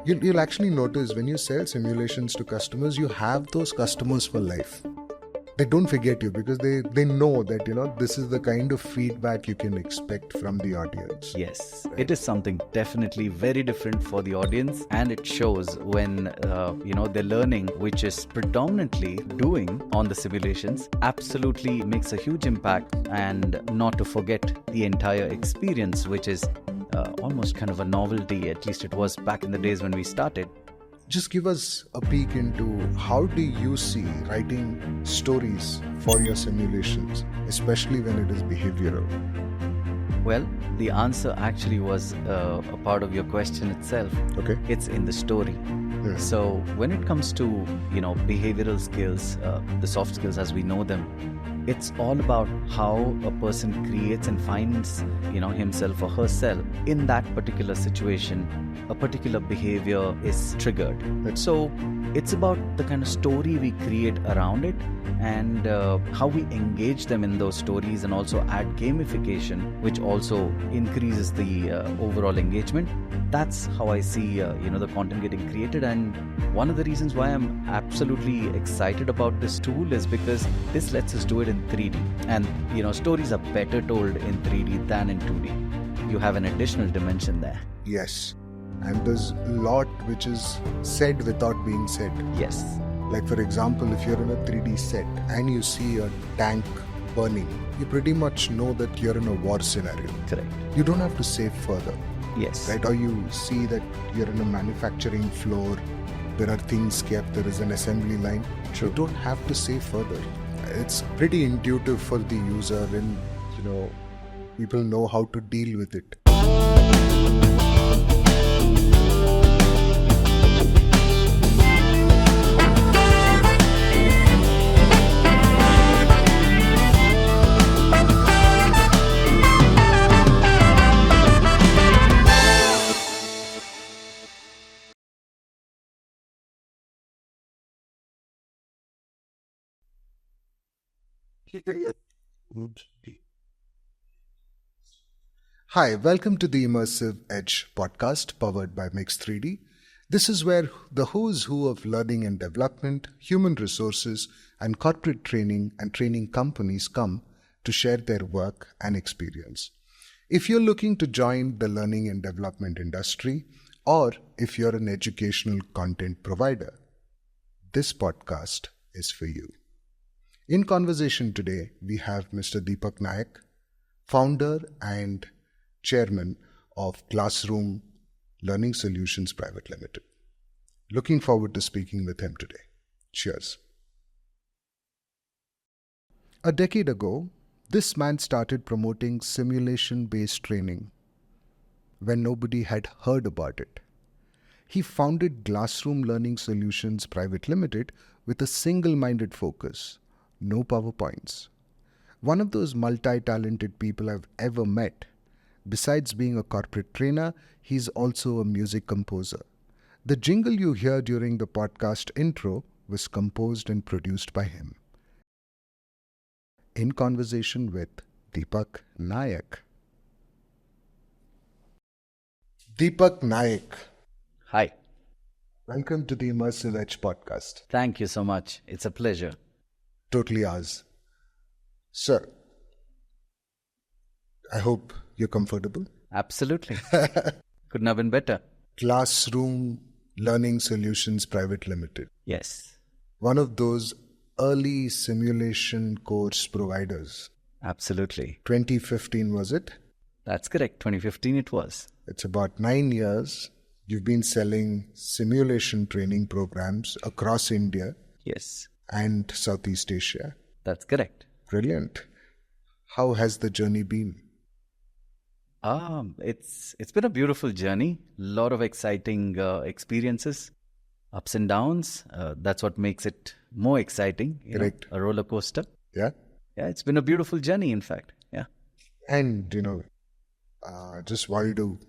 You'll actually notice when you sell simulations to customers, you have those customers for life. They don't forget you because they know that, this is the kind of feedback you can expect from the audience. Yes, right? It is something definitely very different for the audience, and it shows when, the learning, which is predominantly doing on the simulations, absolutely makes a huge impact, and not to forget the entire experience, which is almost kind of a novelty, at least it was back in the days when we started. Just give us a peek into how do you see writing stories for your simulations, especially when it is behavioral? Well, the answer actually was a part of your question itself. Okay. It's in the story. Yeah. So when it comes to, behavioral skills, the soft skills as we know them, it's all about how a person creates and finds, himself or herself in that particular situation. A particular behavior is triggered. So it's about the kind of story we create around it, and how we engage them in those stories, and also add gamification, which also increases the overall engagement. That's how I see the content getting created, and one of the reasons why I'm absolutely excited about this tool is because this lets us do it in 3D, and stories are better told in 3D than in 2D. You have an additional dimension there. Yes, and there's a lot which is said without being said. Yes. Like for example, if you're in a 3D set and you see a tank burning, you pretty much know that you're in a war scenario. Correct. You don't have to say further. Yes. Right? Or you see that you're in a manufacturing floor, there are things kept, there is an assembly line. True. You don't have to say further. It's pretty intuitive for the user, and people know how to deal with it. Hi, welcome to the Immersive Edge podcast powered by mix3d. This is where the who's who of learning and development, human resources, and corporate training and training companies come to share their work and experience. If you're looking to join the learning and development industry, or if you're an educational content provider, this podcast is for you. In conversation today, we have Mr. Deepak Nayak, founder and chairman of Glassroom Learning Solutions Pvt Ltd. Looking forward to speaking with him today. Cheers. A decade ago, this man started promoting simulation-based training when nobody had heard about it. He founded Glassroom Learning Solutions Pvt Ltd. With a single-minded focus. No PowerPoints. One of those multi-talented people I've ever met. Besides being a corporate trainer, he's also a music composer. The jingle you hear during the podcast intro was composed and produced by him. In conversation with Deepak Nayak. Deepak Nayak. Hi. Welcome to the Immersive Edge podcast. Thank you so much. It's a pleasure. Totally ours. Sir, I hope you're comfortable. Absolutely. Couldn't have been better. Glassroom Learning Solutions Pvt Ltd. Yes. One of those early simulation course providers. Absolutely. 2015 was it? That's correct. 2015 it was. It's about 9 years. You've been selling simulation training programs across India. Yes. And Southeast Asia. That's correct. Brilliant. How has the journey been? It's been a beautiful journey. A lot of exciting experiences, ups and downs. That's what makes it more exciting. Correct. A roller coaster. Yeah. Yeah, it's been a beautiful journey, in fact. Yeah. And, just wanted to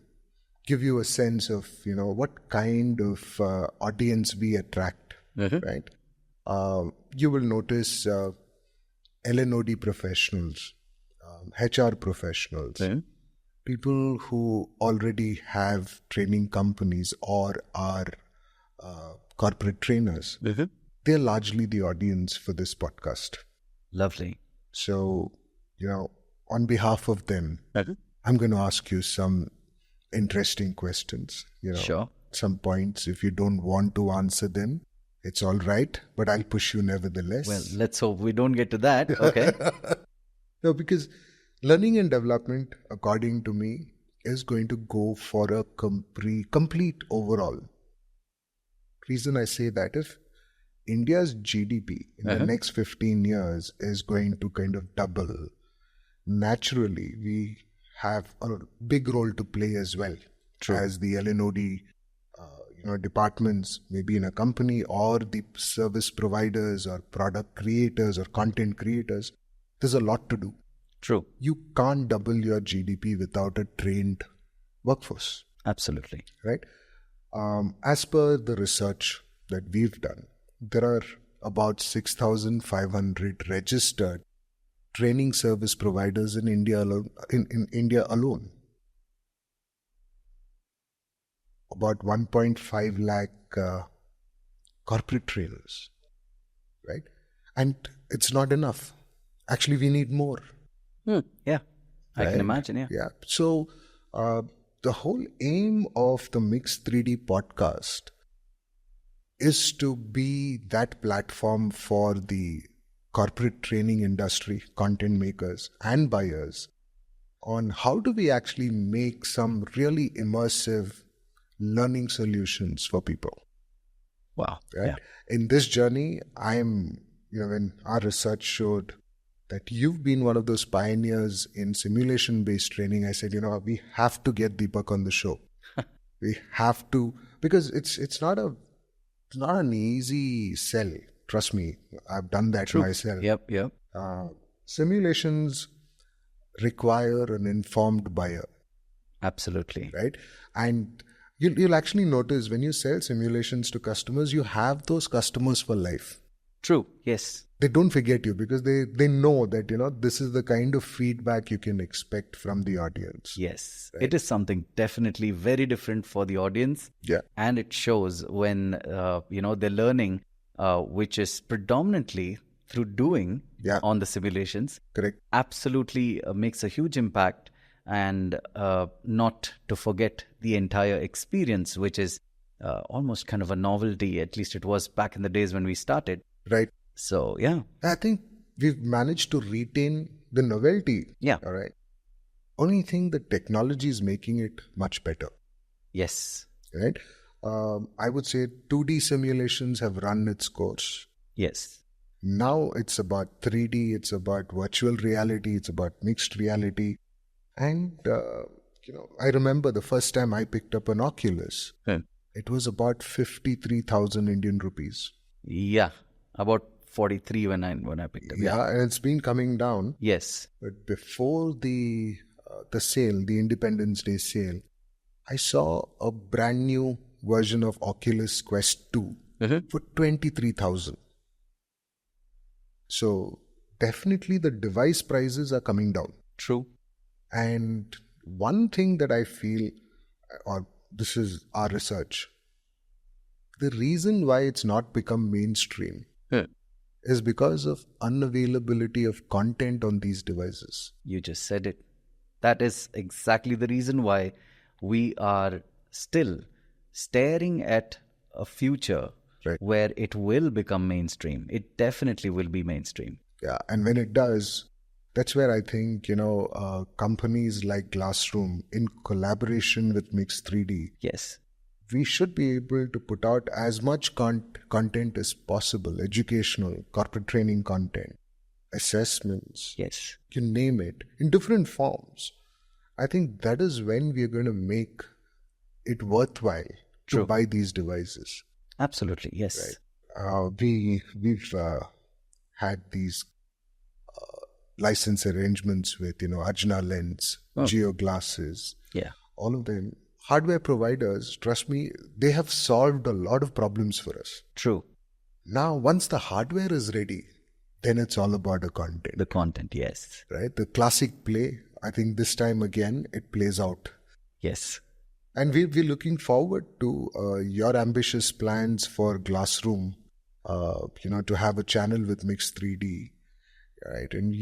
give you a sense of, what kind of audience we attract, right? You will notice L&OD professionals, HR professionals, people who already have training companies or are corporate trainers, they're largely the audience for this podcast. Lovely. So, on behalf of them, I'm going to ask you some interesting questions. Sure. Some points. If you don't want to answer them, it's all right, but I'll push you nevertheless. Well, let's hope we don't get to that. Okay. No, because learning and development, according to me, is going to go for a complete overall. Reason I say that, if India's GDP in the next 15 years is going to kind of double, naturally we have a big role to play as well. True. As the L&OD departments, maybe in a company, or the service providers or product creators or content creators. There's a lot to do. True. You can't double your GDP without a trained workforce. Absolutely. Right? As per the research that we've done, there are about 6,500 registered training service providers in India alone. In India alone. About 1.5 lakh corporate trainers, right? And it's not enough. Actually, we need more. Yeah, I Right? can imagine. Yeah. Yeah. So the whole aim of the mix3d podcast is to be that platform for the corporate training industry, content makers and buyers, on how do we actually make some really immersive learning solutions for people. Wow. Right? Yeah. In this journey, when our research showed that you've been one of those pioneers in simulation-based training, I said, we have to get Deepak on the show. We have to, because it's not an easy sell. Trust me, I've done that myself. Yep. Simulations require an informed buyer. Absolutely. Right? And you'll actually notice when you sell simulations to customers, you have those customers for life. True. Yes. They don't forget you because they know that, this is the kind of feedback you can expect from the audience. Yes. Right? It is something definitely very different for the audience. Yeah. And it shows when, they're learning, which is predominantly through doing on the simulations. Correct. Absolutely makes a huge impact. And not to forget the entire experience, which is almost kind of a novelty. At least it was back in the days when we started. Right. So, yeah. I think we've managed to retain the novelty. Yeah. All right. Only thing, the technology is making it much better. Yes. Right. I would say 2D simulations have run its course. Yes. Now it's about 3D, it's about virtual reality, it's about mixed reality. And, I remember the first time I picked up an Oculus, it was about 53,000 Indian rupees. Yeah. About 43 when I picked up. Yeah, and it's been coming down. Yes. But before the sale, the Independence Day sale, I saw a brand new version of Oculus Quest 2 for 23,000. So definitely the device prices are coming down. True. And one thing that I feel, or this is our research, the reason why it's not become mainstream is because of unavailability of content on these devices. You just said it. That is exactly the reason why we are still staring at a future where it will become mainstream. It definitely will be mainstream. Yeah, and when it does, that's where I think, companies like Glassroom, in collaboration with mix3d, yes, we should be able to put out as much content as possible, educational, corporate training content, assessments, yes, you name it, in different forms. I think that is when we are going to make it worthwhile to buy these devices. Absolutely, yes. Right. We've had these license arrangements with, Ajna Lens, Geo Glasses, all of them. Hardware providers, trust me, they have solved a lot of problems for us. True. Now, once the hardware is ready, then it's all about the content. The content, yes. Right? The classic play, I think this time again it plays out. Yes. And we're looking forward to your ambitious plans for Glassroom, to have a channel with mix3d, right? And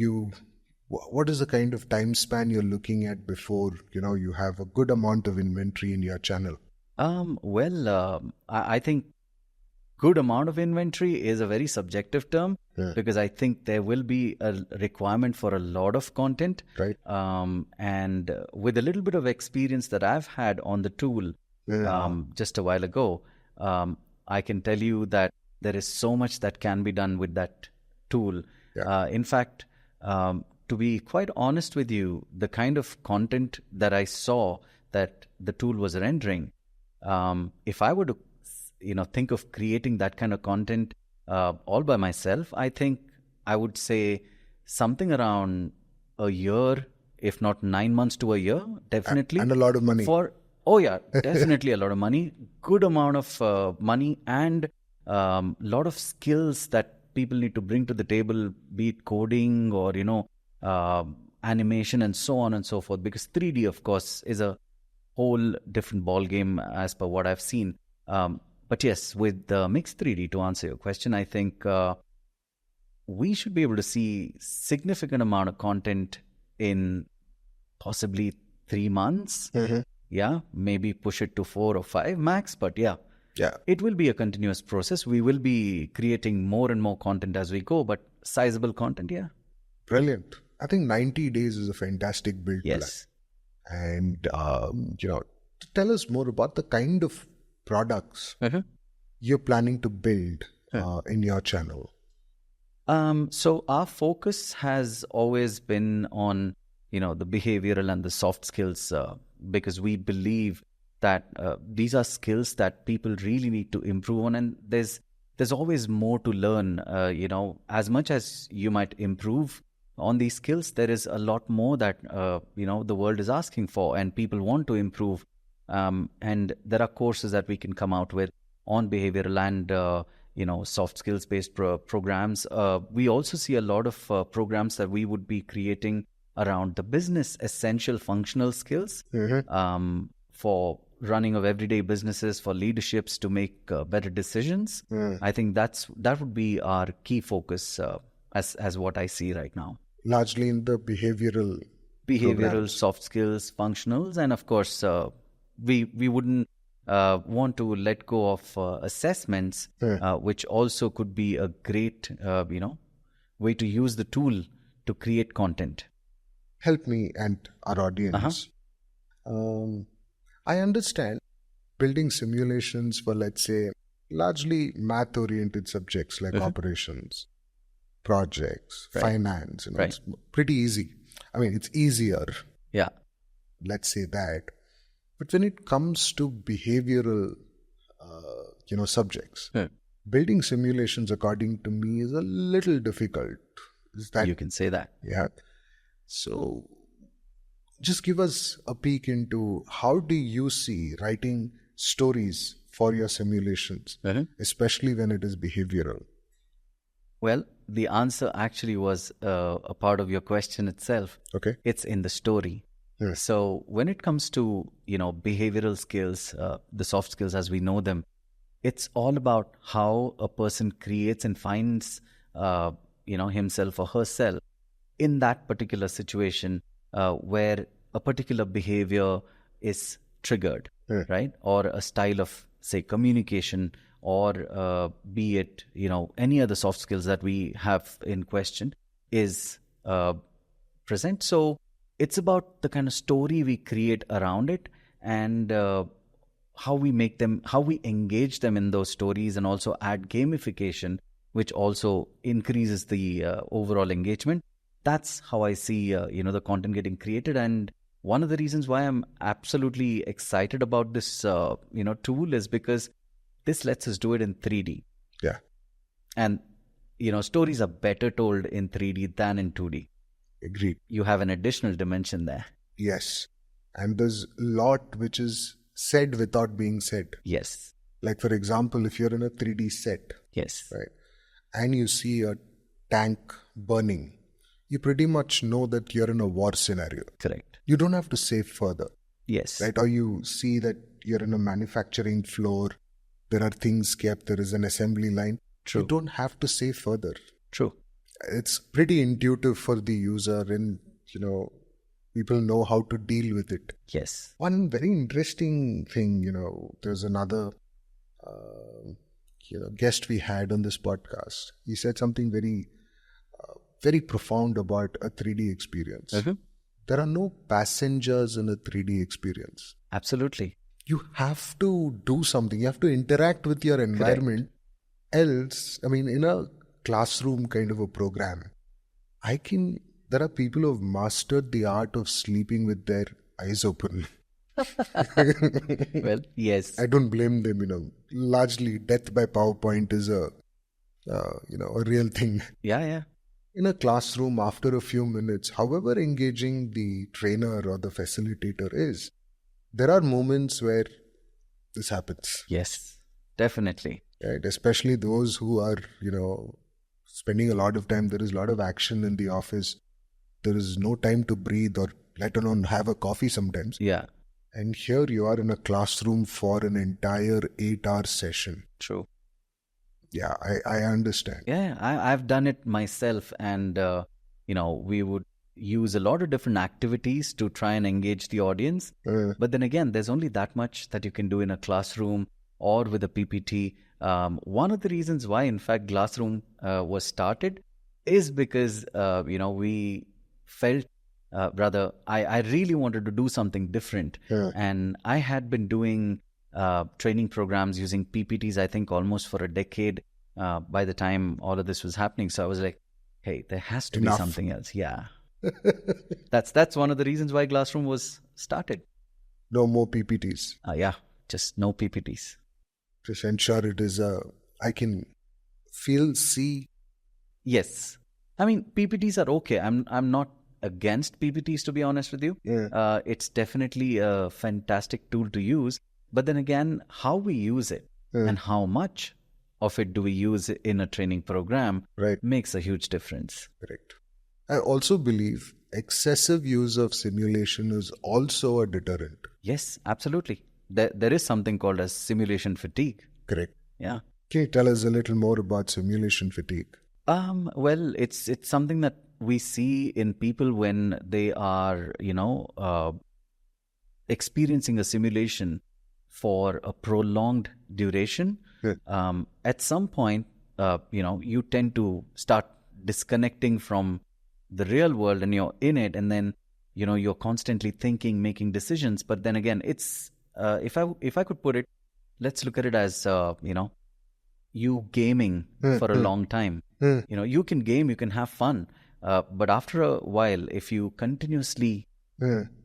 what is the kind of time span you're looking at before, you have a good amount of inventory in your channel? I think good amount of inventory is a very subjective term, because I think there will be a requirement for a lot of content. Right. And with a little bit of experience that I've had on the tool just a while ago, I can tell you that there is so much that can be done with that tool. Yeah. In fact, to be quite honest with you, the kind of content that I saw that the tool was rendering, if I were to think of creating that kind of content all by myself, I think I would say something around a year, if not 9 months to a year, definitely. And a lot of money. Definitely a lot of money, good amount of money, and lot of skills that people need to bring to the table, be it coding or, animation and so on and so forth, because 3D, of course, is a whole different ball game as per what I've seen. But yes, with mix3d, to answer your question, I think we should be able to see significant amount of content in possibly 3 months. Yeah, maybe push it to 4 or 5 max, but yeah, it will be a continuous process. We will be creating more and more content as we go, but sizable content, yeah. Brilliant. I think 90 days is a fantastic build plan. And, tell us more about the kind of products you're planning to build in your channel. So our focus has always been on, the behavioral and the soft skills, because we believe that these are skills that people really need to improve on, and there's always more to learn. As much as you might improve on these skills, there is a lot more that the world is asking for, and people want to improve. And there are courses that we can come out with on behavioral and soft skills based programs. We also see a lot of programs that we would be creating around the business essential functional skills for running of everyday businesses, for leaderships to make better decisions. I think that would be our key focus as what I see right now. Largely in the behavioral programs. Soft skills, functionals, and of course we wouldn't want to let go of assessments, which also could be a great way to use the tool to create content. Help me and our audience. I understand building simulations for, let's say, largely math-oriented subjects like operations, projects, finance. It's pretty easy. I mean, it's easier. Yeah. Let's say that. But when it comes to behavioral, subjects, building simulations, according to me, is a little difficult. Is that? You can say that. Yeah. So just give us a peek into how do you see writing stories for your simulations, especially when it is behavioral? Well, the answer actually was a part of your question itself. Okay. It's in the story. So when it comes to, behavioral skills, the soft skills as we know them, it's all about how a person creates and finds, himself or herself in that particular situation where a particular behavior is triggered, right? Or a style of, say, communication, or be it, any other soft skills that we have in question is present. So it's about the kind of story we create around it, and how we engage them in those stories, and also add gamification, which also increases the overall engagement. That's how I see, the content getting created. And one of the reasons why I'm absolutely excited about this, tool is because this lets us do it in 3D. Yeah. And, stories are better told in 3D than in 2D. Agreed. You have an additional dimension there. Yes. And there's a lot which is said without being said. Yes. Like, for example, if you're in a 3D set. Yes. Right. And you see a tank burning, you pretty much know that you're in a war scenario. Correct. You don't have to say further, Yes. right? Or you see that you're in a manufacturing floor, there are things kept, there is an assembly line. True. You don't have to say further. True. It's pretty intuitive for the user, and people know how to deal with it. Yes. One very interesting thing, there's another guest we had on this podcast. He said something very very profound about a 3D experience. Mm-hmm. There are no passengers in a 3D experience. Absolutely. You have to do something. You have to interact with your environment. Correct. Else, in a classroom kind of a program, there are people who have mastered the art of sleeping with their eyes open. Well, yes. I don't blame them, Largely, death by PowerPoint is a real thing. Yeah. In a classroom, after a few minutes, however engaging the trainer or the facilitator is, there are moments where this happens. Yes, definitely. Right? Especially those who are, spending a lot of time. There is a lot of action in the office. There is no time to breathe or let alone have a coffee sometimes. Yeah. And here you are in a classroom for an entire 8-hour session. True. Yeah, I understand. Yeah, I've done it myself, and we would use a lot of different activities to try and engage the audience. But then again, there's only that much that you can do in a classroom or with a PPT. One of the reasons why, in fact, Glassroom was started is because we felt I really wanted to do something different, and I had been doing training programs using PPTs, I think almost for a decade by the time all of this was happening. So I was like, hey, there has to be something else. Yeah. That's one of the reasons why Glassroom was started. No more PPTs. Yeah, just no PPTs. Just ensure it is I can see. Yes. PPTs are okay. I'm not against PPTs, to be honest with you. Yeah. It's definitely a fantastic tool to use. But then again, how we use it and how much of it do we use in a training program makes a huge difference. Correct. I also believe excessive use of simulation is also a deterrent. Yes, absolutely. There is something called as simulation fatigue. Correct. Yeah. Can you tell us a little more about simulation fatigue? Well, it's something that we see in people when they are, experiencing a simulation for a prolonged duration. At some point, you tend to start disconnecting from the real world, and you're in it, and then, you're constantly thinking, making decisions. But then again, it's, if I could put it, let's look at it as, you gaming for a long time. You can game, you can have fun. But after a while, if you continuously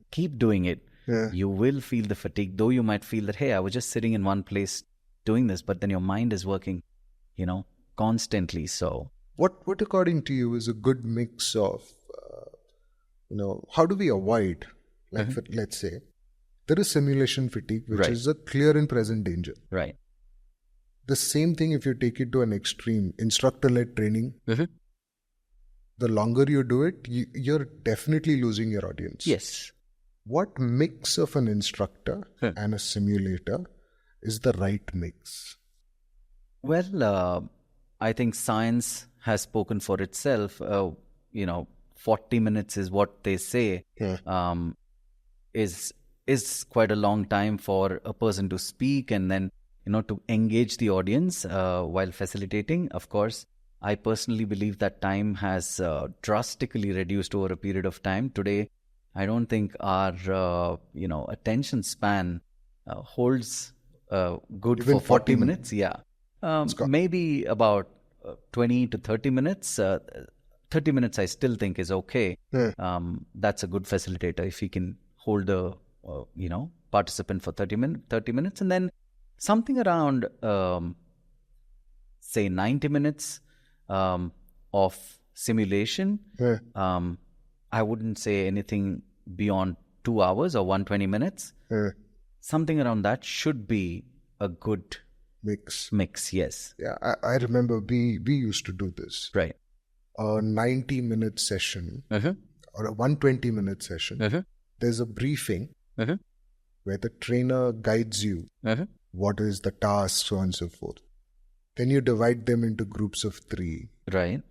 keep doing it, you will feel the fatigue, though you might feel that, hey, I was just sitting in one place doing this, but then your mind is working, constantly. So what according to you is a good mix of, how do we avoid, let's say, there is simulation fatigue, which is a clear and present danger. Right. The same thing if you take it to an extreme, instructor-led training, the longer you do it, you're definitely losing your audience. Yes. What mix of an instructor and a simulator is the right mix? Well, I think science has spoken for itself. 40 minutes is what they say is quite a long time for a person to speak and then, to engage the audience while facilitating. Of course, I personally believe that time has drastically reduced over a period of time. Today, I don't think our, attention span holds good even for 40 minutes. Yeah. Maybe about 20 to 30 minutes. 30 minutes I still think is okay. That's a good facilitator if he can hold the, participant for 30 minutes. And then something around, say, 90 minutes of simulation. I wouldn't say anything beyond 2 hours or 120 minutes. Something around that should be a good mix. Yes. Yeah, I remember we used to do this. Right. a 90-minute session Uh-huh. or a 120-minute session, Uh-huh. there's a briefing Uh-huh. where the trainer guides you Uh-huh. what is the task, so on and so forth. Then you divide them into groups of 3 Right.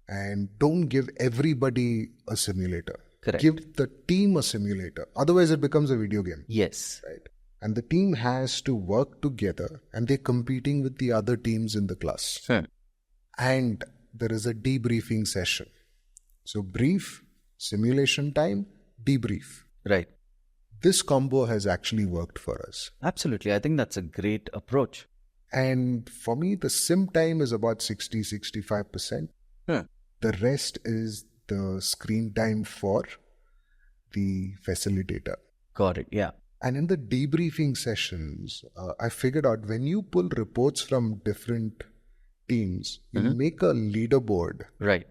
and don't give everybody a simulator. Correct. Give the team a simulator. Otherwise, it becomes a video game. Yes. Right. And the team has to work together and they're competing with the other teams in the class. Sure. And there is a debriefing session. So brief, simulation time, debrief. Right. This combo has actually worked for us. Absolutely. I think that's a great approach. And for me, the sim time is about 60-65%. Huh. The rest is the screen time for the facilitator. Got it. Yeah. And in the debriefing sessions, I figured out when you pull reports from different teams, you make a leaderboard. Right.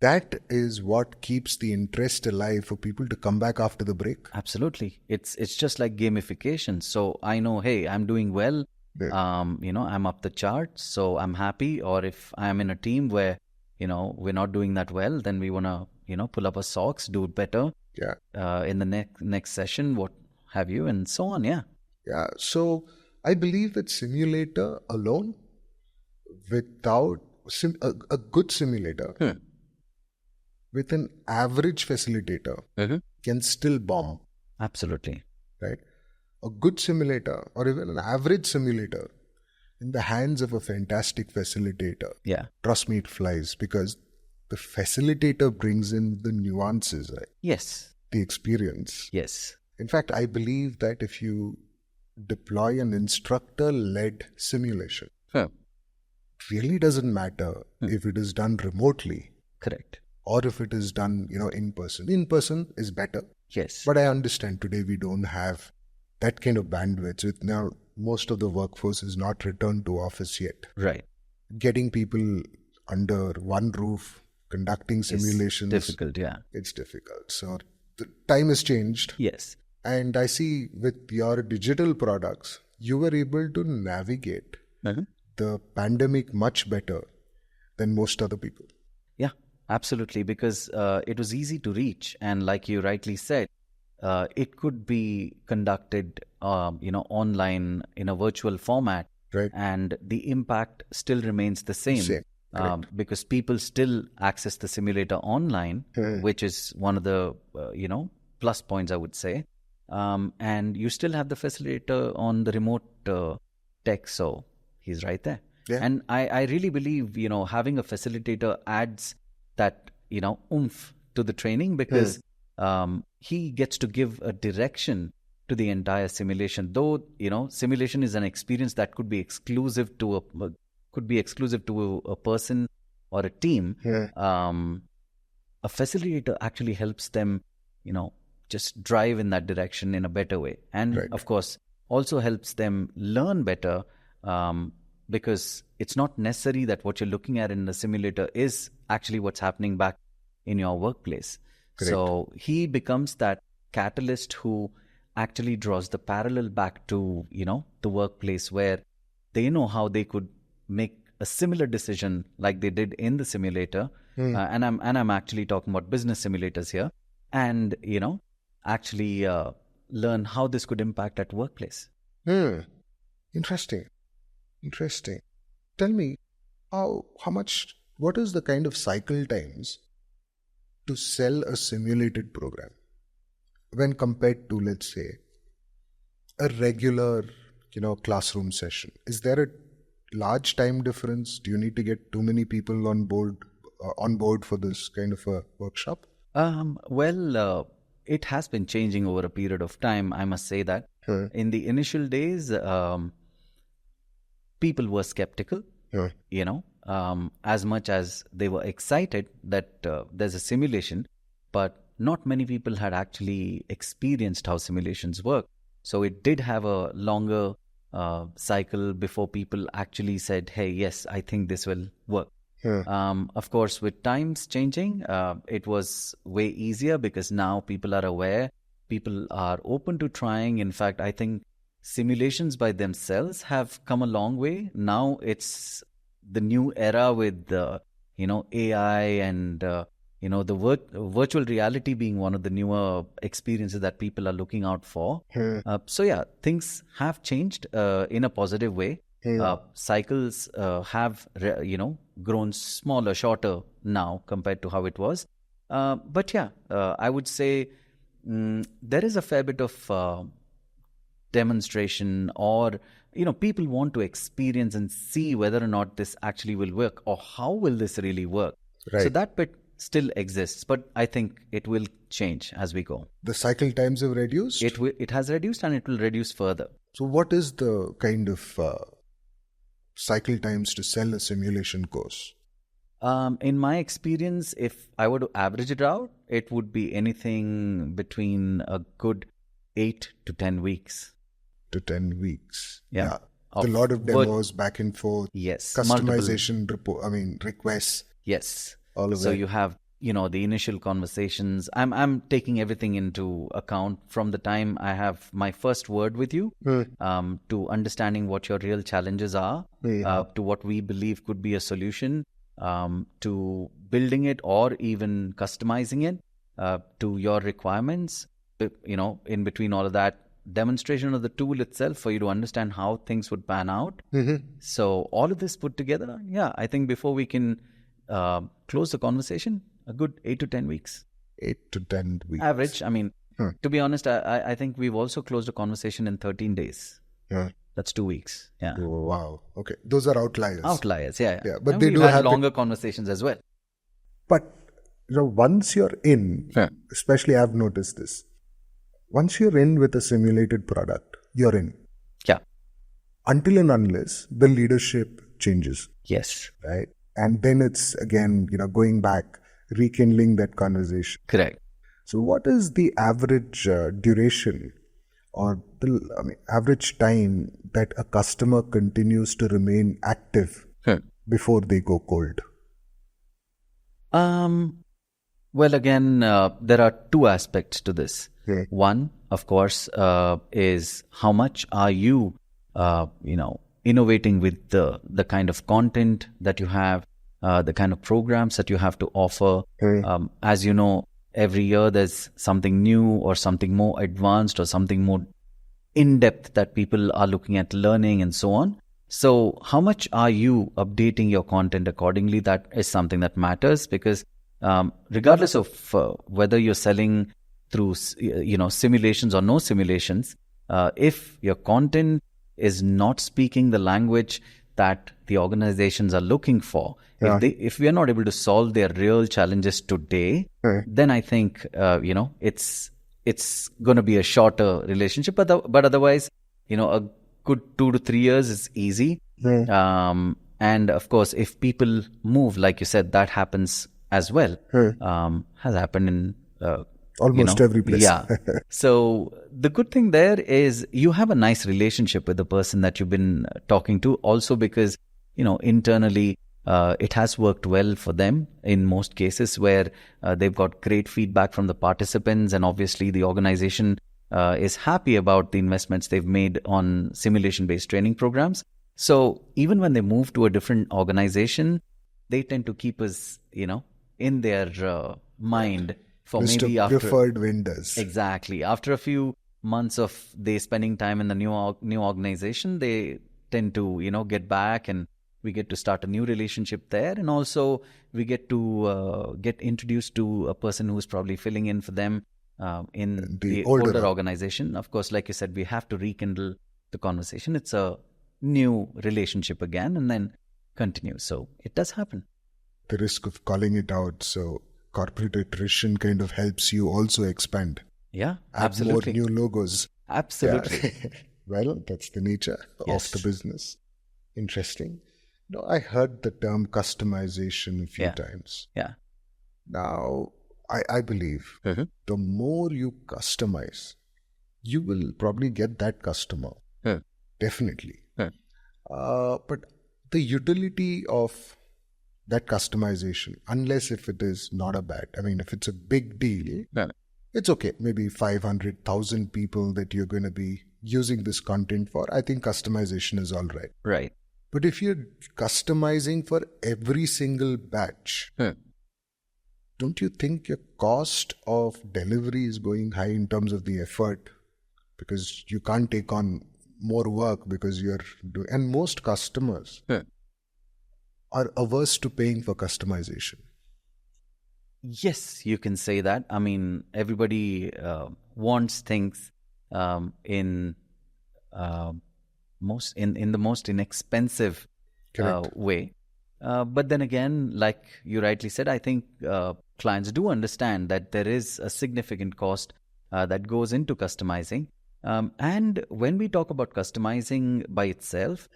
That is what keeps the interest alive for people to come back after the break. Absolutely. It's just like gamification. So I know, hey, I'm doing well. Yeah. I'm up the charts, so I'm happy. Or if I'm in a team where, we're not doing that well, then we want to, pull up our socks, do it better. Yeah. In the next session, what have you, and so on. Yeah. Yeah. So I believe that simulator alone, without a good simulator, with an average facilitator, can still bomb. Absolutely. Right? A good simulator or even an average simulator in the hands of a fantastic facilitator, Yeah. trust me, it flies, because the facilitator brings in the nuances, right? Yes. The experience. Yes. In fact, I believe that if you deploy an instructor-led simulation, Huh. it really doesn't matter if it is done remotely Correct. or if it is done, in person. In person is better. Yes. But I understand today we don't have that kind of bandwidth. With now, most of the workforce is not returned to office yet. Right. Getting people under one roof, conducting simulations, It's difficult. Yeah. it's difficult. So the time has changed. Yes. And I see with your digital products, you were able to navigate the pandemic much better than most other people. Yeah, absolutely. Because it was easy to reach. And like you rightly said, it could be conducted, online in a virtual format. Right. And the impact still remains the same. Because people still access the simulator online, which is one of the, plus points, I would say. And you still have the facilitator on the remote tech, so he's right there. Yeah. And I really believe, having a facilitator adds that, oomph to the training, because he gets to give a direction to the entire simulation. Though, simulation is an experience that could be exclusive to a person or a team. A facilitator actually helps them, just drive in that direction in a better way. And of course, also helps them learn better, because it's not necessary that what you're looking at in the simulator is actually what's happening back in your workplace. Correct. So he becomes that catalyst who actually draws the parallel back to, the workplace, where they know how they could make a similar decision like they did in the simulator. And I'm actually talking about business simulators here. And, actually learn how this could impact at workplace. Interesting. Tell me, what is the kind of cycle times to sell a simulated program when compared to, let's say, a regular, classroom session? Is there a large time difference? Do you need to get too many people on board for this kind of a workshop? It has been changing over a period of time, I must say that. In the initial days, people were skeptical, as much as they were excited that there's a simulation, but not many people had actually experienced how simulations work. So it did have a longer cycle before people actually said, hey, yes, I think this will work. Of course, with times changing, it was way easier because now people are aware, people are open to trying. In fact, I think simulations by themselves have come a long way. Now it's the new era with AI and the virtual reality being one of the newer experiences that people are looking out for. So yeah, things have changed in a positive way. Cycles have grown smaller, shorter now compared to how it was. But yeah, I would say there is a fair bit of demonstration, or people want to experience and see whether or not this actually will work, or how will this really work. Right. So that bit still exists, but I think it will change as we go. The cycle times have reduced? It has reduced, and it will reduce further. So what is the kind of cycle times to sell a simulation course? In my experience, if I were to average it out, it would be anything between a good 8 to 10 weeks. To 10 weeks. Yeah. A lot of demos, back and forth. Yes. Customization, requests. Yes. All of so that. You have, the initial conversations. I'm taking everything into account from the time I have my first word with you, to understanding what your real challenges are, to what we believe could be a solution, to building it or even customizing it, to your requirements, in between all of that, demonstration of the tool itself for you to understand how things would pan out. So all of this put together, I think before we can close the conversation, a good 8 to 10 weeks. 8 to 10 weeks. Average. I mean, to be honest, I think we've also closed a conversation in 13 days. Yeah. That's 2 weeks. Yeah. Oh, wow. Okay. Those are outliers. Outliers, yeah. But and they we've do had have longer conversations as well. But once you're in, especially I've noticed this, once you're in with a simulated product, you're in. Yeah. Until and unless the leadership changes. Yes. Right? And then it's again, going back, rekindling that conversation. Correct. So what is the average duration or the average time that a customer continues to remain active before they go cold? Well, again, there are two aspects to this. One, of course, is how much are you, innovating with the kind of content that you have, the kind of programs that you have to offer. As you know, every year there's something new or something more advanced or something more in-depth that people are looking at learning and so on. So how much are you updating your content accordingly? That is something that matters, because regardless of whether you're selling through simulations or no simulations, if your content is not speaking the language that the organizations are looking for, if we are not able to solve their real challenges today, then I think it's going to be a shorter relationship. But otherwise, a good 2 to 3 years is easy. And of course, if people move, like you said, that happens as well. Has happened in almost every place. Yeah. So the good thing there is you have a nice relationship with the person that you've been talking to, also because, internally, it has worked well for them in most cases, where they've got great feedback from the participants, and obviously the organization is happy about the investments they've made on simulation-based training programs. So even when they move to a different organization, they tend to keep us, in their mind for List maybe of after preferred vendors. Exactly. After a few months of they spending time in the new organization, they tend to get back, and we get to start a new relationship there. And also we get to get introduced to a person who's probably filling in for them in the older organization. Of course, like you said, we have to rekindle the conversation. It's a new relationship again, and then continue. So it does happen. The risk of calling it out. So corporate attrition kind of helps you also expand. Yeah, add absolutely. more new logos. Absolutely. Yeah. Well, that's the nature of the business. Interesting. I heard the term customization a few times. Yeah. Now, I believe the more you customize, you will probably get that customer. Definitely. But the utility of that customization, unless if it is not a bad, if it's a big deal, it's okay. Maybe 500,000 people that you're going to be using this content for. I think customization is all right. Right. But if you're customizing for every single batch, don't you think your cost of delivery is going high in terms of the effort? Because you can't take on more work because you're doing... And most customers are averse to paying for customization. Yes, you can say that. I mean, everybody wants things in the most inexpensive way. But then again, like you rightly said, I think clients do understand that there is a significant cost that goes into customizing. And when we talk about customizing by itself,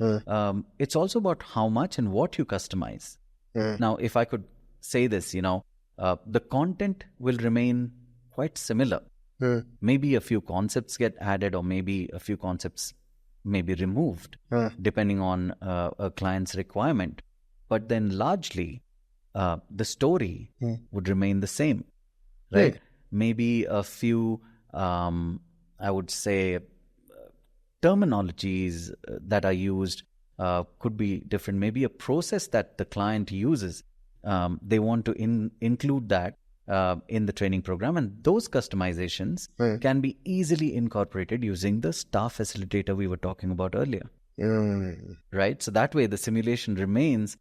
it's also about how much and what you customize. Now, if I could say this, the content will remain quite similar. Maybe a few concepts get added, or maybe a few concepts may be removed, depending on a client's requirement. But then largely, the story would remain the same, right? Maybe a few, I would say, terminologies that are used could be different. Maybe a process that the client uses, they want to include that in the training program, and those customizations can be easily incorporated using the star facilitator we were talking about earlier. Right? So that way the simulation remains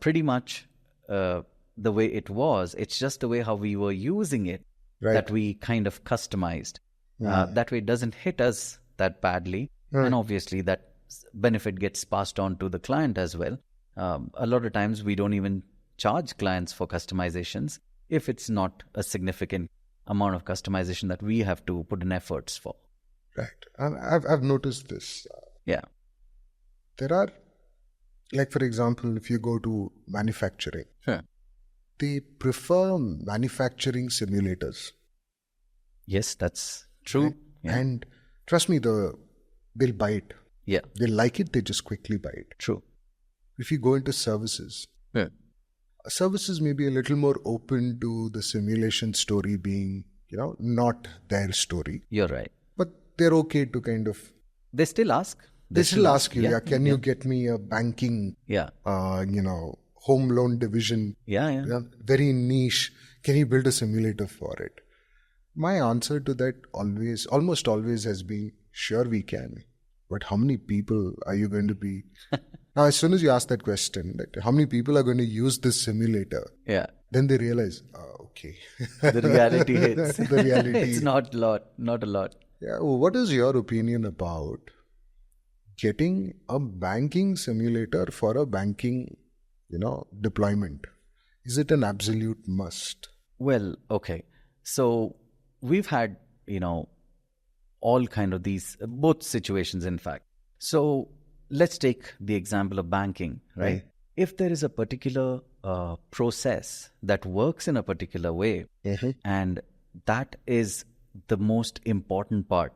pretty much the way it was. It's just the way how we were using it that we kind of customized. That way it doesn't hit us that badly. And obviously that benefit gets passed on to the client as well. A lot of times we don't even charge clients for customizations if it's not a significant amount of customization that we have to put in efforts for. Right. I've noticed this. There are, like for example, if you go to manufacturing, they prefer manufacturing simulators. Yes, that's true. Right? And trust me, they'll buy it. They like it, they just quickly buy it. True. If you go into services, services may be a little more open to the simulation story being, not their story. You're right. But they're okay to kind of... They still ask. They still ask you, can you get me a banking, home loan division? Very niche. Can you build a simulator for it? My answer to that almost always has been, sure we can. But how many people are you going to be... Now, as soon as you ask that question, how many people are going to use this simulator? Then they realize, okay. The reality hits. The reality. It's not a lot. Yeah. What is your opinion about getting a banking simulator for a banking, deployment? Is it an absolute must? Well, okay. So we've had, all kind of these, both situations, in fact. So let's take the example of banking, right? If there is a particular process that works in a particular way, and that is the most important part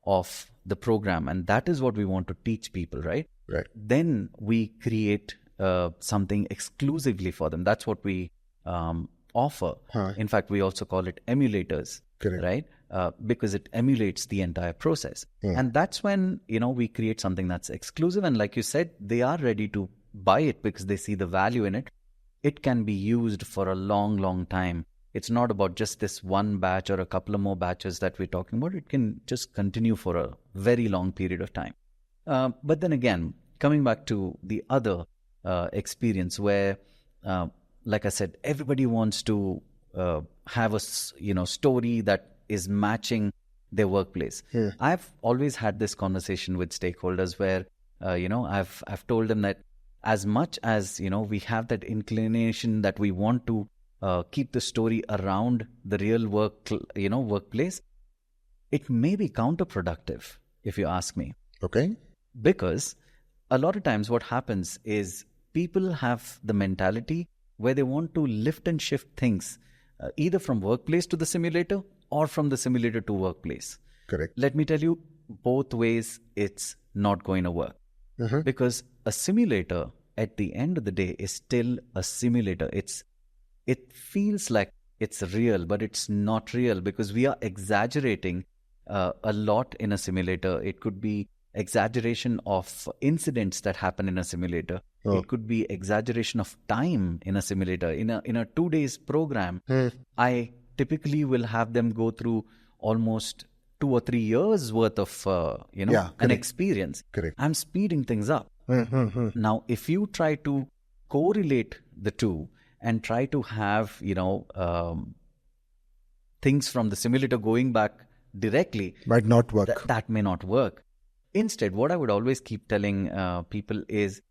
of the program, and that is what we want to teach people, right? Then we create something exclusively for them. That's what we offer. In fact, we also call it emulators, right? Because it emulates the entire process. And that's when, we create something that's exclusive. And like you said, they are ready to buy it because they see the value in it. It can be used for a long, long time. It's not about just this one batch or a couple of more batches that we're talking about. It can just continue for a very long period of time. But then again, coming back to the other experience where, like I said, everybody wants to have a story that is matching their workplace. I've always had this conversation with stakeholders where I've told them that as much as we have that inclination that we want to keep the story around the real workplace, it may be counterproductive if you ask me. Okay. Because a lot of times what happens is people have the mentality where they want to lift and shift things either from workplace to the simulator or from the simulator to workplace. Correct. Let me tell you, both ways it's not going to work. Because a simulator at the end of the day is still a simulator. It feels like it's real, but it's not real because we are exaggerating a lot in a simulator. It could be exaggeration of incidents that happen in a simulator. It could be exaggeration of time in a simulator. In a 2 days program, I typically will have them go through almost 2 or 3 years worth of an experience. Correct. I'm speeding things up. Now, if you try to correlate the two and try to have things from the simulator going back directly, might not work. That may not work. Instead, what I would always keep telling people is,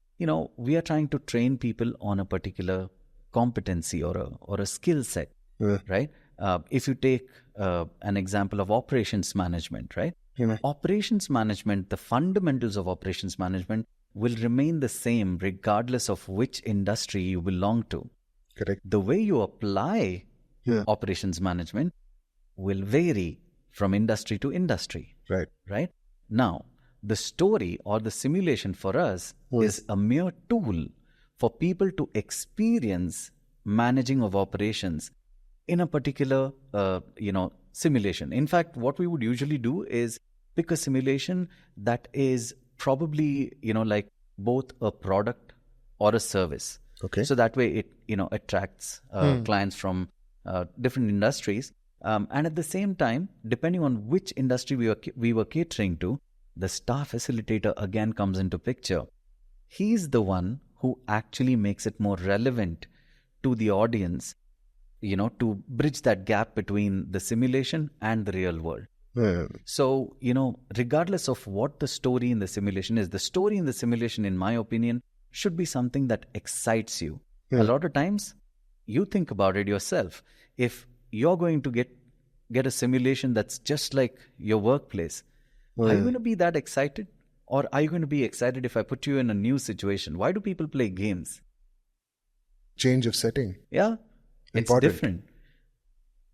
we are trying to train people on a particular competency or a skill set, right? If you take an example of operations management, right? Operations management, the fundamentals of operations management will remain the same regardless of which industry you belong to. Correct. The way you apply operations management will vary from industry to industry. Right? Now, the story or the simulation for us is a mere tool for people to experience managing of operations in a particular, simulation. In fact, what we would usually do is pick a simulation that is probably, like both a product or a service. Okay. So that way it, attracts clients from different industries. And at the same time, depending on which industry we were catering to, the star facilitator again comes into picture. He's the one who actually makes it more relevant to the audience, to bridge that gap between the simulation and the real world. So, regardless of what the story in the simulation is, the story in the simulation, in my opinion, should be something that excites you. A lot of times, you think about it yourself. If you're going to get a simulation that's just like your workplace, are you going to be that excited? Or are you going to be excited if I put you in a new situation? Why do people play games? Change of setting. Yeah, it's different.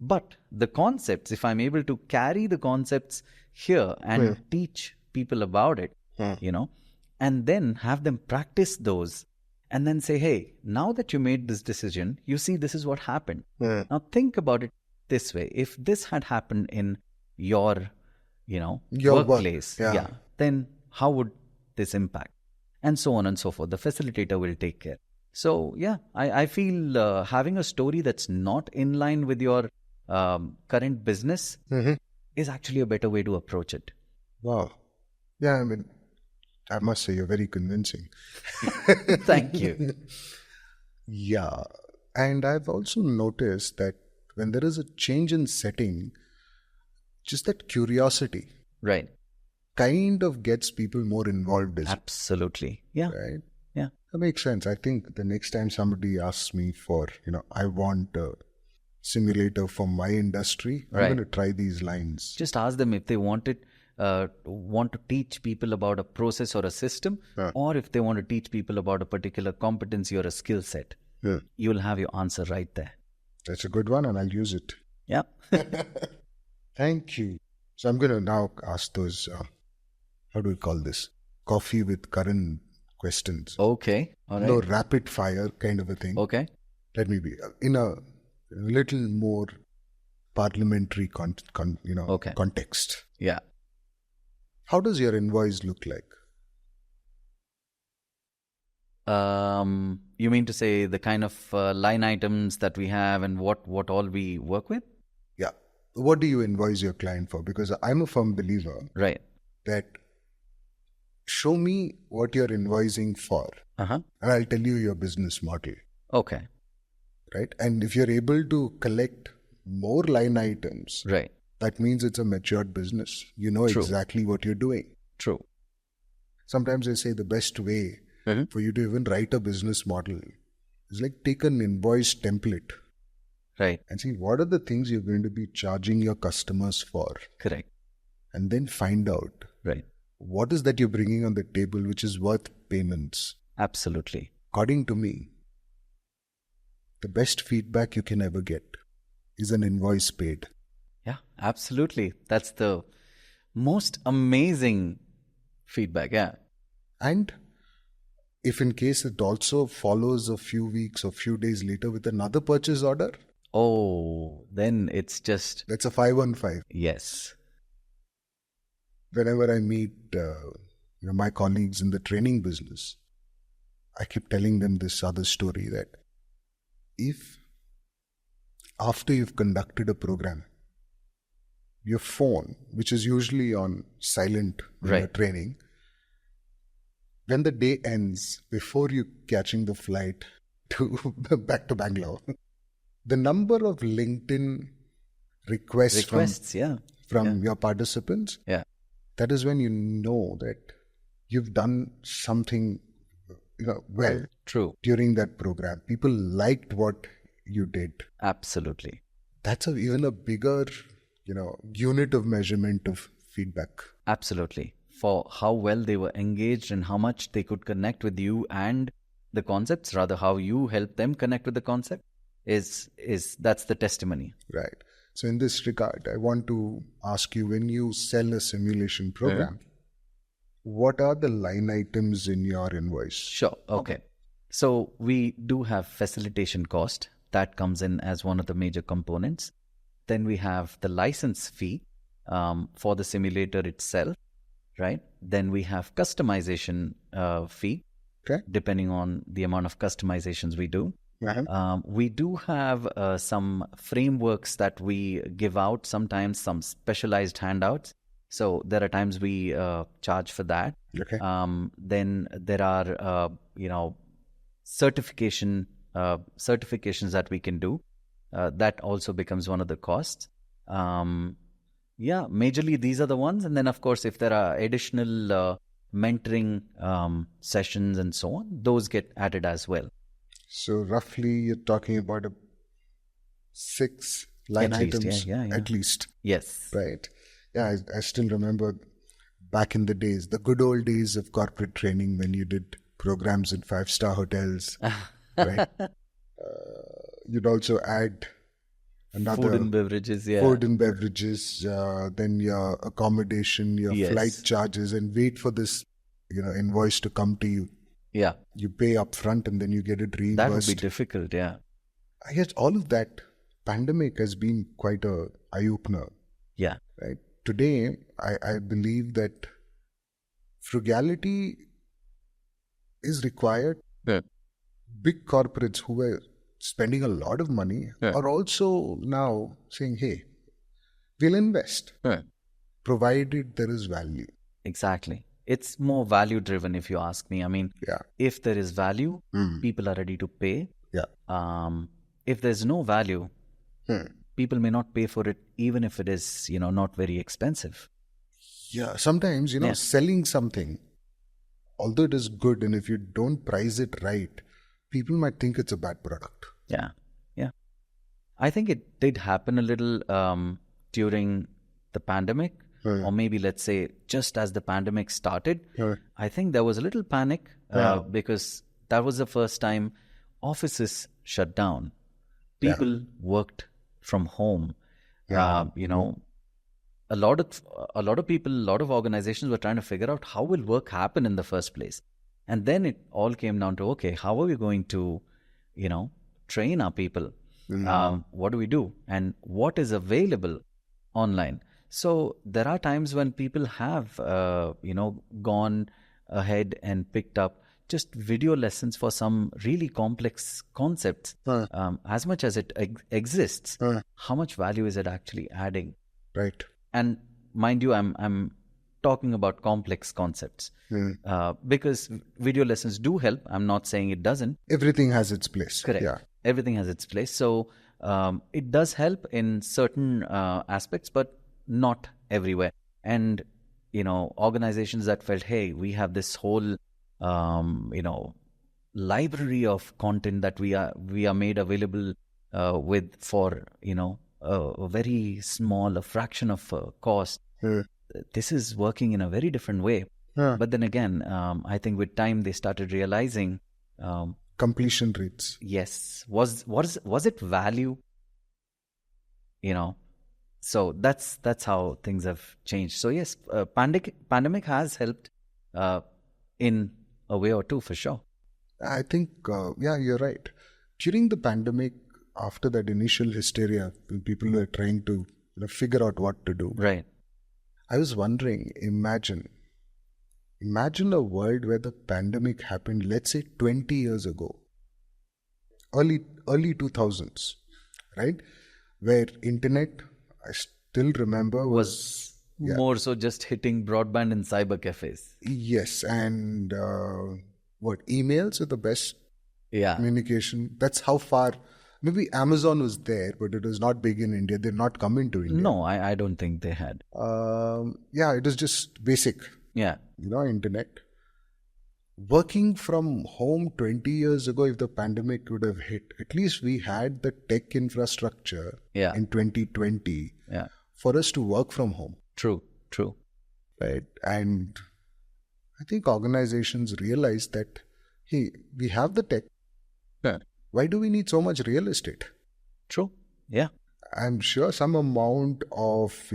But the concepts, if I'm able to carry the concepts here and teach people about it, and then have them practice those and then say, hey, now that you made this decision, you see this is what happened. Now think about it this way. If this had happened in your workplace, then how would this impact? And so on and so forth. The facilitator will take care. So, I feel having a story that's not in line with your current business is actually a better way to approach it. Wow. Yeah, I must say you're very convincing. Thank you. Yeah. And I've also noticed that when there is a change in setting, just that curiosity kind of gets people more involved. Absolutely. Yeah. Right? Yeah. That makes sense. I think the next time somebody asks me for, I want a simulator for my industry, I'm going to try these lines. Just ask them if they want to teach people about a process or a system, or if they want to teach people about a particular competency or a skill set. You'll have your answer right there. That's a good one, and I'll use it. Yeah. Thank you. So I'm going to now ask those, how do we call this? Coffee with Karan questions. Okay. All right. No, rapid fire kind of a thing. Okay. Let me be in a little more parliamentary context. Yeah. How does your invoice look like? You mean to say the kind of line items that we have and what all we work with? Yeah. What do you invoice your client for? Because I'm a firm believer that show me what you're invoicing for, and I'll tell you your business model. Okay. Right? And if you're able to collect more line items, that means it's a matured business. You know exactly what you're doing. True. Sometimes I say the best way for you to even write a business model is like take an invoice template. And see what are the things you're going to be charging your customers for. Correct. And then find out what is that you're bringing on the table which is worth payments. Absolutely. According to me, the best feedback you can ever get is an invoice paid. Yeah, absolutely. That's the most amazing feedback. Yeah. And if in case it also follows a few weeks or few days later with another purchase order, then it's just... That's a 515. Yes. Whenever I meet my colleagues in the training business, I keep telling them this other story that if after you've conducted a program, your phone, which is usually on silent in your training, when the day ends, before you catching the flight to back to Bangalore, the number of LinkedIn requests from your participants, that is when you know that you've done something well during that program. People liked what you did. Absolutely. That's even a bigger unit of measurement of feedback. Absolutely. For how well they were engaged and how much they could connect with you and the concepts, rather how you help them connect with the concept, that's the testimony. Right. So in this regard, I want to ask you, when you sell a simulation program, what are the line items in your invoice? Sure. Okay. So we do have facilitation cost. That comes in as one of the major components. Then we have the license fee for the simulator itself, right? Then we have customization fee, depending on the amount of customizations we do. We do have some frameworks that we give out, sometimes some specialized handouts. So there are times we charge for that. Then there are, certifications that we can do. That also becomes one of the costs. Majorly these are the ones. And then, of course, if there are additional mentoring sessions and so on, those get added as well. So roughly you're talking about 6 line items at least. Yes. Right. Yeah, I still remember back in the days, the good old days of corporate training when you did programs in 5-star hotels. Right. You'd also add another food and beverages, then your accommodation, your flight charges, and wait for this invoice to come to you. You pay up front and then you get it reimbursed. That would be difficult. I guess all of that, pandemic has been quite a eye-opener. Right. Today, I believe that frugality is required. Big corporates who were spending a lot of money are also now saying, hey, we'll invest, provided there is value. Exactly. It's more value driven, if you ask me. I mean, if there is value, people are ready to pay. If there's no value, people may not pay for it, even if it is, not very expensive. Sometimes, selling something, although it is good, and if you don't price it right, people might think it's a bad product. I think it did happen a little during the pandemic, or maybe let's say just as the pandemic started. I think there was a little panic because that was the first time offices shut down. People worked from home. A lot of people, a lot of organizations were trying to figure out how will work happen in the first place. And then it all came down to, okay, how are we going to, train our people? What do we do? And what is available online? So there are times when people have, gone ahead and picked up just video lessons for some really complex concepts. As much as it exists, how much value is it actually adding? Right. And mind you, I'm talking about complex concepts because video lessons do help. I'm not saying it doesn't. Everything has its place. Correct. Everything has its place. So it does help in certain aspects, but not everywhere. And, organizations that felt, hey, we have this whole, library of content that we are made available with for, a very small, a fraction of cost. This is working in a very different way. But then again, I think with time they started realizing completion rates. Yes. Was it value? So that's how things have changed. So yes, pandemic has helped in a way or two for sure. I think you're right. During the pandemic, after that initial hysteria, when people were trying to figure out what to do. Right. I was wondering, imagine Imagine a world where the pandemic happened, let's say 20 years ago, early 2000s, right? Where internet, I still remember, was more so just hitting broadband in cyber cafes. yes, and emails are the best Yeah. communication. That's how far. Maybe Amazon was there, but it was not big in India. They're not coming to India. No, I don't think they had. Yeah, it was just basic, Yeah. internet. Working from home 20 years ago, if the pandemic would have hit, at least we had the tech infrastructure in 2020 for us to work from home. True. Right. And I think organizations realize that, hey, we have the tech. Yeah. Why do we need so much real estate? True. Yeah. I'm sure some amount of,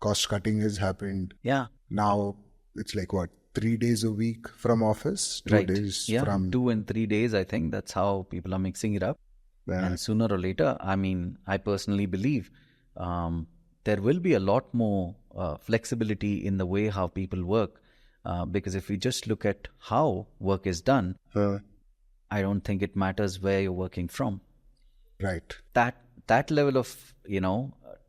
cost cutting has happened. Yeah. Now it's like 3 days a week from office, 2 Right. days Yeah. from 2 and 3 days. I think that's how people are mixing it up. And sooner or later, I personally believe there will be a lot more flexibility in the way how people work. Because if we just look at how work is done, I don't think it matters where you're working from. Right. That level of,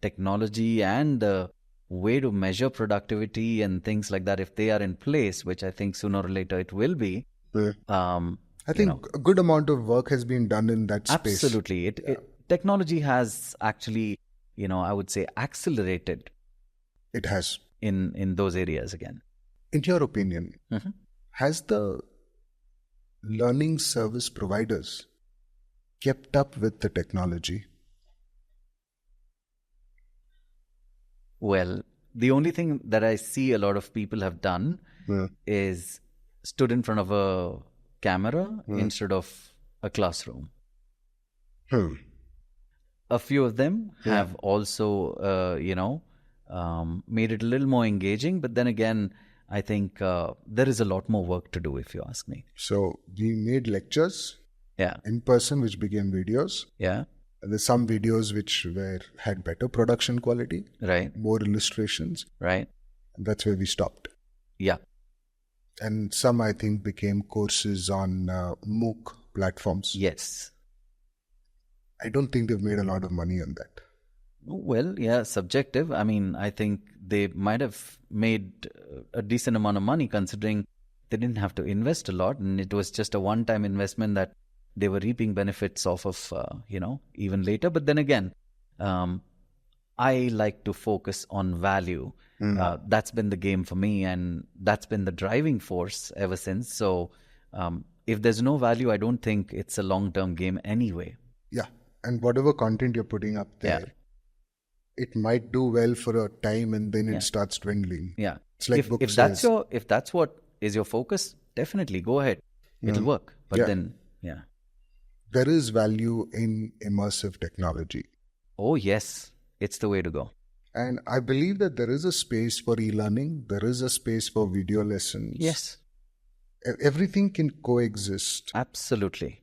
technology and the way to measure productivity and things like that, if they are in place, which I think sooner or later it will be. I think a good amount of work has been done in that space. Absolutely. Technology has actually, I would say accelerated. It has. In those areas again. In your opinion, has the learning service providers kept up with the technology? Well, the only thing that I see a lot of people have done is stood in front of a camera instead of a classroom. A few of them have also, made it a little more engaging. But then again, I think there is a lot more work to do, if you ask me. So we made lectures in person, which became videos. Yeah. And there's some videos which had better production quality. Right. More illustrations. Right. And that's where we stopped. Yeah. And some, I think, became courses on MOOC platforms. Yes. I don't think they've made a lot of money on that. Well, yeah, subjective. I think they might have made a decent amount of money considering they didn't have to invest a lot, and it was just a one-time investment that they were reaping benefits off of, even later. But then again, I like to focus on value. That's been the game for me, and that's been the driving force ever since. So if there's no value, I don't think it's a long-term game anyway. Yeah. And whatever content you're putting up there, it might do well for a time and then it starts dwindling. Yeah. It's like if that's what is your focus, definitely go ahead. It'll work. But then, there is value in immersive technology. Oh, yes. It's the way to go. And I believe that there is a space for e-learning. There is a space for video lessons. Yes. Everything can coexist. Absolutely.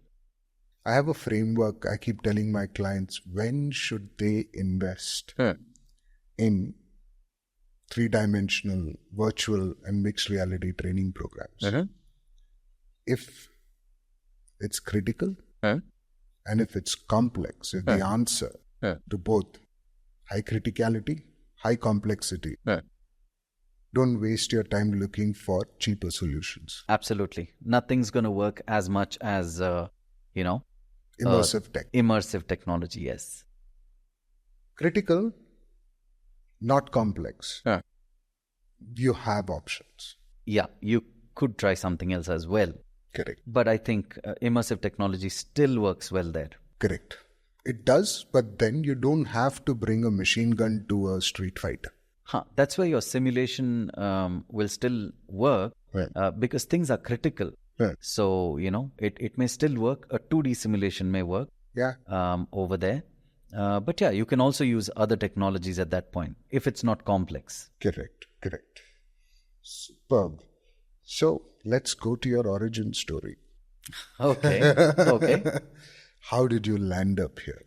I have a framework. I keep telling my clients, when should they invest in 3-dimensional, virtual and mixed reality training programs? If it's critical and if it's complex, if the answer to both high criticality, high complexity, don't waste your time looking for cheaper solutions. Absolutely. Nothing's going to work as much as, immersive tech. Immersive technology, yes. Critical, not complex. You have options. Yeah, you could try something else as well. Correct. But I think immersive technology still works well there. Correct. It does, but then you don't have to bring a machine gun to a street fight. That's where your simulation will still work because things are critical. So, it may still work. A 2D simulation may work over there. But yeah, you can also use other technologies at that point if it's not complex. Correct. Superb. So let's go to your origin story. Okay. How did you land up here?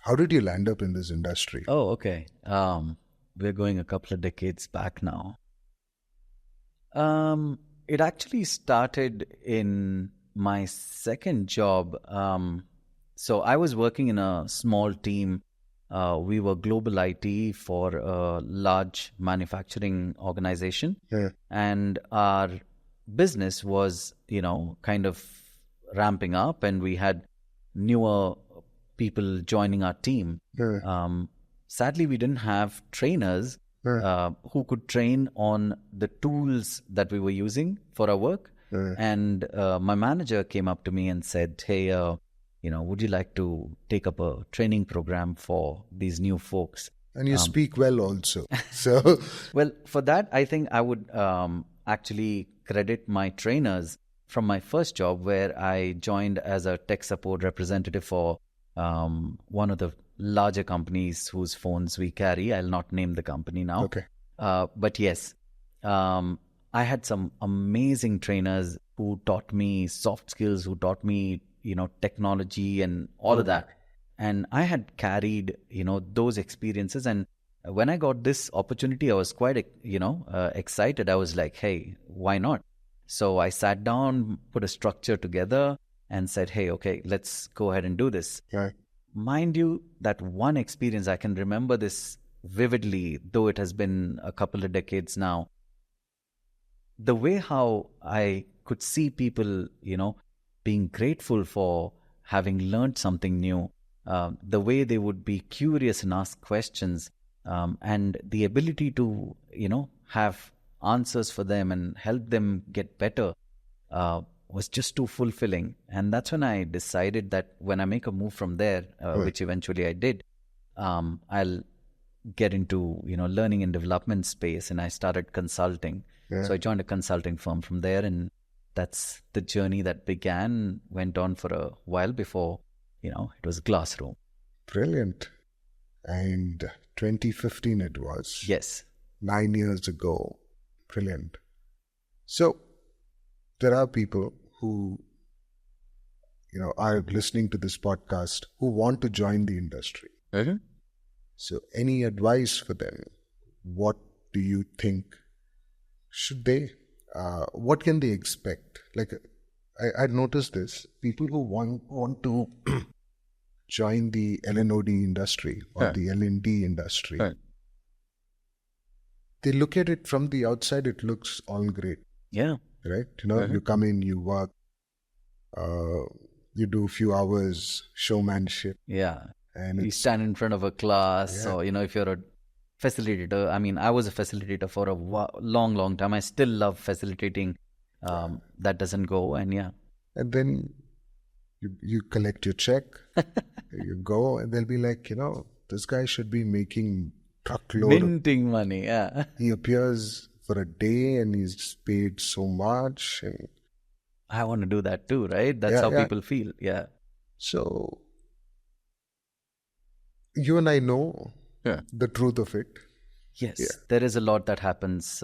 How did you land up in this industry? Oh, okay. We're going a couple of decades back now. It actually started in my second job. So I was working in a small team. We were global IT for a large manufacturing organization. Yeah. And our business was, kind of ramping up, and we had newer people joining our team. Yeah. Sadly, we didn't have trainers who could train on the tools that we were using for our work. And my manager came up to me and said, hey, would you like to take up a training program for these new folks? And you speak well also. So, Well, for that, I think I would actually credit my trainers from my first job, where I joined as a tech support representative for one of the larger companies whose phones we carry. I'll not name the company now. okay. But yes, I had some amazing trainers who taught me soft skills, who taught me, technology and all of that. And I had carried, those experiences. And when I got this opportunity, I was quite, excited. I was like, hey, why not? So I sat down, put a structure together and said, hey, okay, let's go ahead and do this. Yeah. Mind you, that one experience, I can remember this vividly, though it has been a couple of decades now. The way how I could see people, being grateful for having learned something new, the way they would be curious and ask questions, and the ability to, have answers for them and help them get better, was just too fulfilling. And that's when I decided that when I make a move from there, which eventually I did, I'll get into, learning and development space, and I started consulting. So I joined a consulting firm from there, and that's the journey that began, went on for a while before, it was Glassroom. Brilliant. And 2015 it was. Yes. 9 years ago. Brilliant. So there are people who, are listening to this podcast who want to join the industry. Mm-hmm. So any advice for them? What do you think? Should they? What can they expect? Like, I noticed this. People who want to join the LNOD industry or the L&D industry, they look at it from the outside, it looks all great. Yeah. Right? You come in, you work, you do a few hours showmanship. Yeah. And you stand in front of a class, or, if you're a facilitator. I mean, I was a facilitator for a long, long time. I still love facilitating. That doesn't go. And and then you collect your check, you go, and they'll be like, this guy should be making truckload. Minting money, yeah. He appears for a day and he's paid so much. And I want to do that too, right? That's how people feel, yeah. So, you and I know the truth of it. Yes, there is a lot that happens,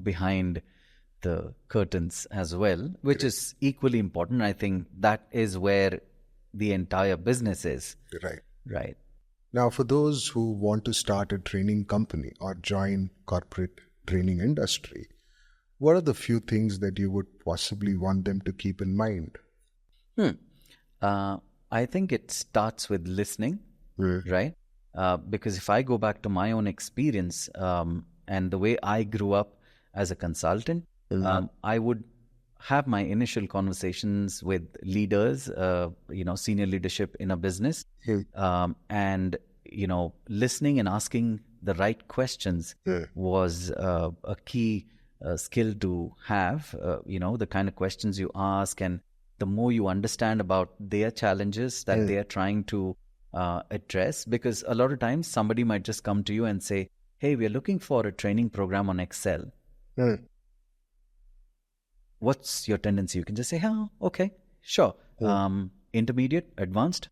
behind the curtains as well, which is equally important. I think that is where the entire business is. Right. Now, for those who want to start a training company or join corporate training industry, what are the few things that you would possibly want them to keep in mind? I think it starts with listening, right? Because if I go back to my own experience and the way I grew up as a consultant, I would have my initial conversations with leaders, senior leadership in a business, and, listening and asking the right questions was a key skill to have, the kind of questions you ask, and the more you understand about their challenges that they are trying to address. Because a lot of times somebody might just come to you and say, hey, we are looking for a training program on Excel. What's your tendency? You can just say, oh, okay, sure. Intermediate, advanced,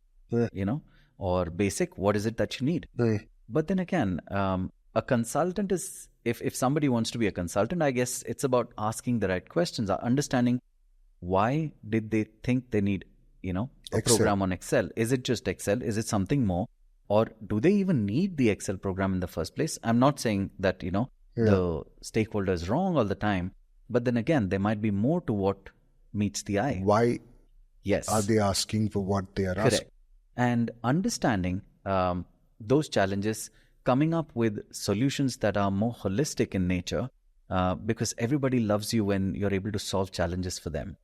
or basic, what is it that you need? But then again, a consultant is, if somebody wants to be a consultant, I guess it's about asking the right questions, understanding why did they think they need, a Excel. program on Excel? Is it just Excel? Is it something more? Or do they even need the Excel program in the first place? I'm not saying that, the stakeholder is wrong all the time, But then again, there might be more to what meets the eye. Why Yes. are they asking for what they are asking? Correct. And understanding those challenges, coming up with solutions that are more holistic in nature, because everybody loves you when you're able to solve challenges for them.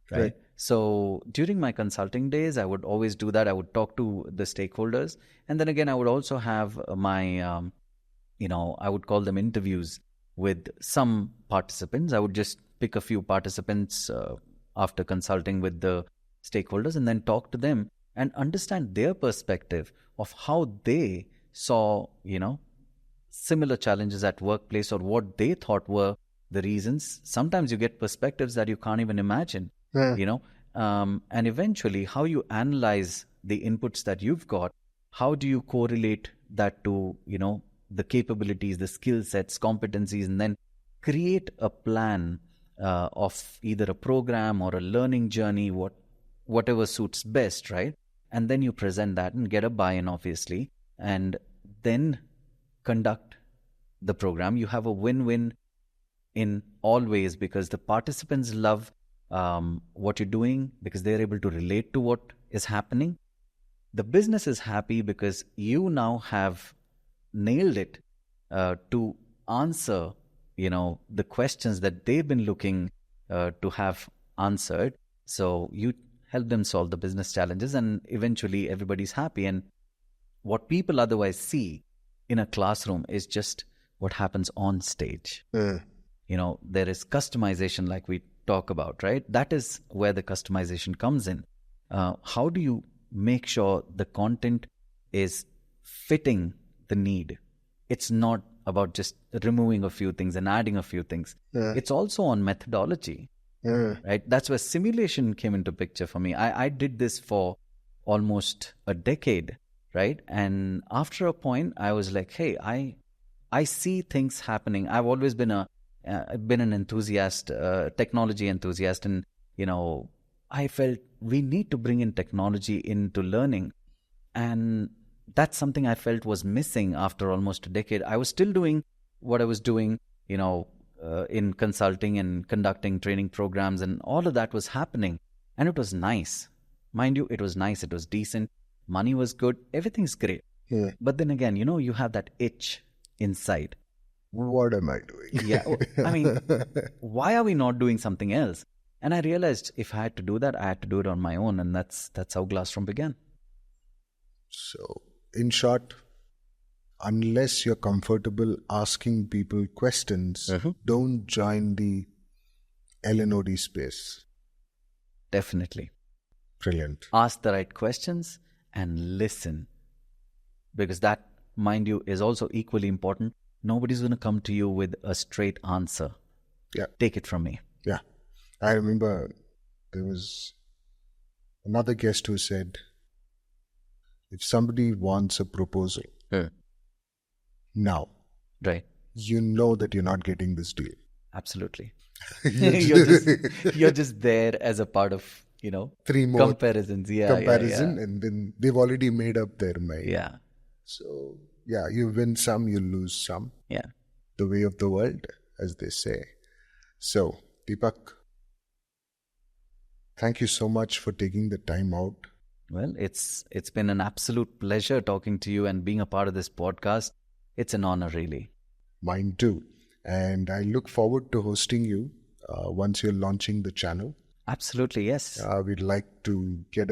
Right? So during my consulting days, I would always do that. I would talk to the stakeholders. And then again, I would also have my, I would call them interviews with some participants. I would just pick a few participants after consulting with the stakeholders and then talk to them and understand their perspective of how they saw, similar challenges at workplace or what they thought were the reasons. Sometimes you get perspectives that you can't even imagine, and eventually how you analyze the inputs that you've got, how do you correlate that to, the capabilities, the skill sets, competencies, and then create a plan of either a program or a learning journey, whatever suits best, right? And then you present that and get a buy-in, obviously, and then conduct the program. You have a win-win in all ways because the participants love what you're doing because they're able to relate to what is happening. The business is happy because you now have nailed it to answer, the questions that they've been looking to have answered. So you help them solve the business challenges and eventually everybody's happy. And what people otherwise see in a classroom is just what happens on stage. There is customization like we talk about, right? That is where the customization comes in. How do you make sure the content is fitting the need? It's not about just removing a few things and adding a few things. It's also on methodology, right? That's where simulation came into picture for me. I did this for almost a decade, right? And after a point, I was like, hey, I see things happening. I've always been an enthusiast, technology enthusiast, and I felt we need to bring in technology into learning, and that's something I felt was missing after almost a decade. I was still doing what I was doing, in consulting and conducting training programs, and all of that was happening, and it was nice. Mind you, it was nice. It was decent. Money was good. Everything's great. Yeah. But then again, you have that itch inside. What am I doing? Yeah. I mean, why are we not doing something else? And I realized if I had to do that, I had to do it on my own. And that's how Glassroom began. So, in short, unless you're comfortable asking people questions, don't join the L&OD space. Definitely. Brilliant. Ask the right questions and listen. Because that, mind you, is also equally important. Nobody's going to come to you with a straight answer. Yeah. Take it from me. Yeah. I remember there was another guest who said, if somebody wants a proposal now, right, you know that you're not getting this deal. Absolutely. you're just there as a part of, three more comparisons. comparison, and then they've already made up their mind. Yeah. So, yeah, you win some, you lose some. Yeah. The way of the world, as they say. So, Deepak, thank you so much for taking the time out. Well, it's been an absolute pleasure talking to you and being a part of this podcast. It's an honor, really. Mine too. And I look forward to hosting you once you're launching the channel. Absolutely, yes. We'd like to get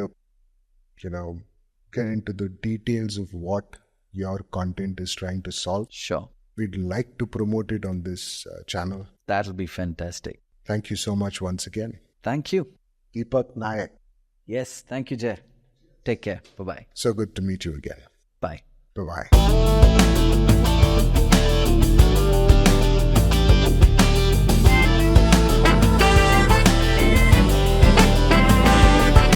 into the details of what your content is trying to solve. Sure. We'd like to promote it on this channel. That'll be fantastic. Thank you so much once again. Thank you. Deepak Nayak. Yes, thank you, Jay. Take care. Bye-bye. So good to meet you again. Bye. Bye-bye.